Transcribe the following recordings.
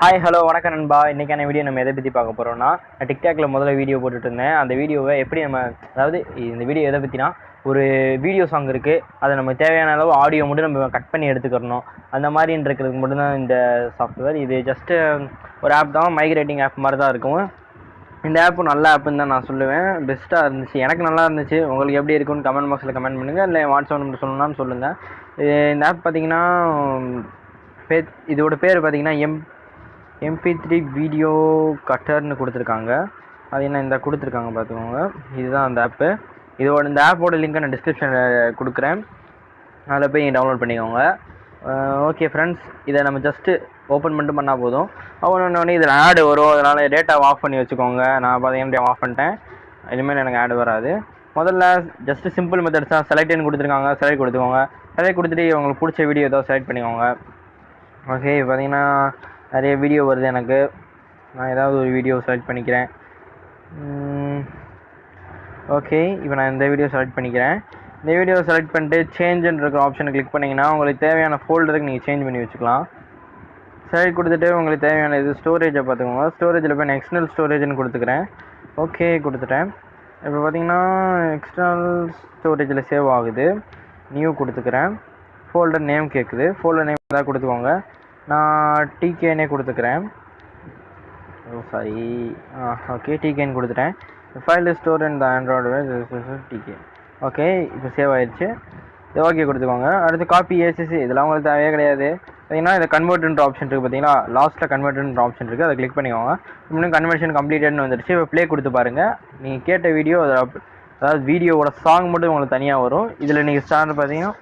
Hi hello வணக்கம் நண்பா. இன்றைக்கான வீடியோ நம்ம எதை பற்றி பார்க்க போகிறோம்னா, நான் டிக்டாக்ல முதல்ல வீடியோ போட்டுட்டு இருந்தேன். அந்த வீடியோவை எப்படி நம்ம அதாவது இந்த வீடியோ எதை பற்றினா, ஒரு வீடியோ சாங் இருக்குது, அதை நம்ம தேவையான அளவு ஆடியோ மட்டும் நம்ம கட் பண்ணி எடுத்துக்கிறணும். அந்த மாதிரின்னு இருக்கிறதுக்கு மட்டும்தான் இந்த சாஃப்ட்வேர். இது ஜஸ்ட்டு ஒரு ஆப் தான், மைக்ரேட்டிங் ஆப் மாதிரி தான் இருக்கும். இந்த ஆப்பும் நல்ல ஆப்புன்னு தான் நான் சொல்லுவேன். பெஸ்ட்டாக இருந்துச்சு, எனக்கு நல்லா இருந்துச்சு. உங்களுக்கு எப்படி இருக்குன்னு கமெண்ட் பாக்ஸில் கமெண்ட் பண்ணுங்கள், இல்லை வாட்ஸ்அப் நம்பர் சொல்லணும்னு சொல்லுங்கள். இந்த ஆப் பார்த்தீங்கன்னா இதோட பேர் பார்த்தீங்கன்னா MP3 வீடியோ கட்டர்னு கொடுத்துருக்காங்க. அது என்ன இந்த கொடுத்துருக்காங்க பார்த்துக்கோங்க. இதுதான் அந்த ஆப்பு. இந்த ஆப்போட லிங்க்கை நான் டிஸ்கிரிப்ஷனில் கொடுக்குறேன், அதில் போய் டவுன்லோட் பண்ணிக்கோங்க. ஓகே ஃப்ரெண்ட்ஸ், இதை நம்ம ஜஸ்ட்டு ஓப்பன் பண்ணிட்டு பண்ணால் போதும். ஒன்று இதில் ஆடு வரும், அதனால் டேட்டாவை ஆஃப் பண்ணி வச்சுக்கோங்க. நான் பார்த்தீங்கன்னா ஆஃப் பண்ணிட்டேன், இனிமேல் எனக்கு ஆடு வராது. முதல்ல ஜஸ்ட்டு சிம்பிள் மெத்தட்ஸ் தான். செலக்ட்னு கொடுத்துருக்காங்க, செலக்ட் கொடுத்துக்கோங்க. செலக்ட் கொடுத்துட்டு உங்களுக்கு பிடிச்ச வீடியோ ஏதோ செலக்ட் பண்ணிக்கோங்க. ஓகே, பார்த்தீங்கன்னா நிறைய வீடியோ வருது எனக்கு. நான் ஏதாவது ஒரு வீடியோ செலக்ட் பண்ணிக்கிறேன். ஓகே, இப்போ நான் இந்த வீடியோ செலக்ட் பண்ணிக்கிறேன். இந்த வீடியோ செலக்ட் பண்ணிட்டு சேஞ்சுன்ற இருக்கிற ஆப்ஷனை கிளிக் பண்ணிங்கன்னா உங்களுக்கு தேவையான ஃபோல்டருக்கு நீங்கள் சேஞ்ச் பண்ணி வச்சுக்கலாம். செலக்ட் கொடுத்துட்டு உங்களுக்கு தேவையான இது ஸ்டோரேஜை பார்த்துக்கோங்க. ஸ்டோரேஜில் போய் நான் எக்ஸ்டர்னல் ஸ்டோரேஜ்னு கொடுத்துக்கிறேன். ஓகே கொடுத்துட்டேன். இப்போ பார்த்தீங்கன்னா எக்ஸ்டர்னல் ஸ்டோரேஜில் சேவ் ஆகுது. நியூ கொடுத்துக்கிறேன். ஃபோல்டர் நேம் கேட்குது, ஃபோல்டர் நேம் ஏதாவது கொடுத்துக்கோங்க. நான் டிகேனே கொடுத்துக்கிறேன். சாரி, ஓகே டிகேன்னு கொடுத்துட்டேன். File store and Android DK. Okay, இப்போ சேவ் ஆயிடுச்சு. இது ஓகே கொடுத்துக்கோங்க. அடுத்து காப்பி ஏசிசி, இதெல்லாம் உங்களுக்கு தேவையே கிடையாது. பார்த்தீங்கன்னா இதை கன்வெர்ட்ன்ற ஆப்ஷன் இருக்குது, பார்த்தீங்களா லாஸ்ட்டில் கன்வெர்ட்ன்ற ஆப்ஷன் இருக்குது, அதை கிளிக் பண்ணிக்கோங்க. இன்னும் கன்வர்ஷன் கம்ப்ளீட்டட்னு வந்துடுச்சு. இப்போ ப்ளே கொடுத்து பாருங்கள். நீங்கள் கேட்ட வீடியோ, அதாவது வீடியோவோட சாங் மட்டும் உங்களுக்கு தனியாக வரும். இதில் நீங்கள் ஸ்டார் பார்த்தீங்கன்னா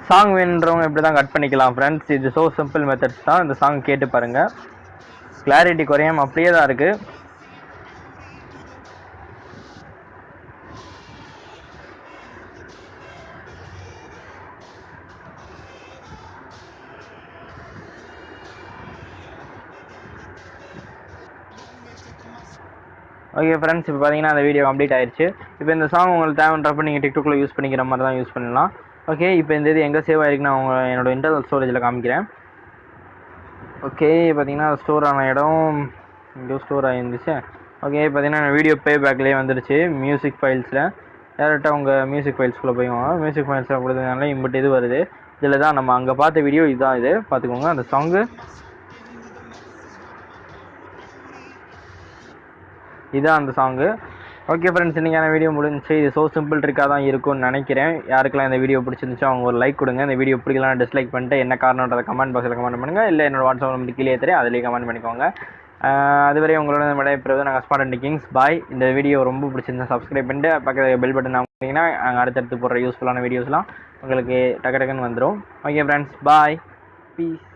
சாங் வேணுன்றவங்க இப்படி தான் கட் பண்ணிக்கலாம் ஃப்ரெண்ட்ஸ். இது ஸோ சிம்பிள் மெத்தட்ஸ் தான். இந்த சாங் கேட்டு பாருங்கள், கிளாரிட்டி குறையாமல் அப்படியே தான் இருக்குது. ஓகே ஃப்ரெண்ட்ஸ், இப்போ பார்த்தீங்கன்னா அந்த வீடியோ கம்ப்ளீட் ஆயிடுச்சு. இப்போ இந்த சாங் உங்களுக்கு தேவைன்றப்ப நீங்கள் டிக்டாக்ல யூஸ் பண்ணிக்கிற மாதிரி தான் யூஸ் பண்ணலாம். ஓகே, இப்போ இந்த இது எங்கே சேவ் ஆகிருக்கு நான் என்னோடய இன்டர்னல் ஸ்டோரேஜில் காமிக்கிறேன். ஓகே, பார்த்தீங்கன்னா ஸ்டோர் ஆன இடம் இங்கே ஸ்டோர் ஆகிருந்துச்சு. ஓகே, பார்த்தீங்கன்னா வீடியோ ப்ளே பேக்லேயே வந்துடுச்சு. மியூசிக் ஃபைல்ஸில் டேரெக்டாக உங்கள் மியூசிக் ஃபைல்ஸ்குள்ளே போய்வாங்க. மியூசிக் ஃபைல்ஸில் கொடுத்ததுனால இம்பட் இது வருது. இதில் தான் நம்ம அங்கே பார்த்த வீடியோ இதுதான். இது பார்த்துக்கோங்க, அந்த சாங்கு இதுதான் அந்த சாங்கு. ஓகே ஃப்ரெண்ட்ஸ், இன்றைக்கான வீடியோ முடிஞ்சிச்சு. இது ஸோ சிம்பிள் ட்ரிக்காக தான் இருக்கும்னு நினைக்கிறேன். யாருக்கெல்லாம் இந்த வீடியோ பிடிச்சிருந்துச்சோ அவங்க ஒரு லைக் கொடுங்க. இந்த வீடியோ பிடிக்கலாம் டிஸ்லைக் பண்ணிட்டு என்ன காரணன்றதை கமெண்ட் பாக்ஸில் கமெண்ட் பண்ணுங்கள், இல்லை என்னோட வாட்ஸ்அப் நம்பர் கீழே தெரியும், அதிலேயே கமெண்ட் பண்ணிக்கோங்க. அதுவரை உங்களோட விடைபெறுவது நாங்கள் ஸ்மார்ட் கிங்ஸ். பாய். இந்த வீடியோ ரொம்ப பிடிச்சிருந்தா சப்ஸ்கிரைப் பண்ணிட்டு பக்கத்தில் பெல் பட்டன் அமைக்கிங்கன்னா நாங்கள் அடுத்தடுத்து போடுற யூஸ்ஃபுல்லான வீடியோஸ்லாம் உங்களுக்கு டக்கு டக்குன்னு வந்துடும். ஓகே ஃப்ரெண்ட்ஸ், பாய், பீஸ்.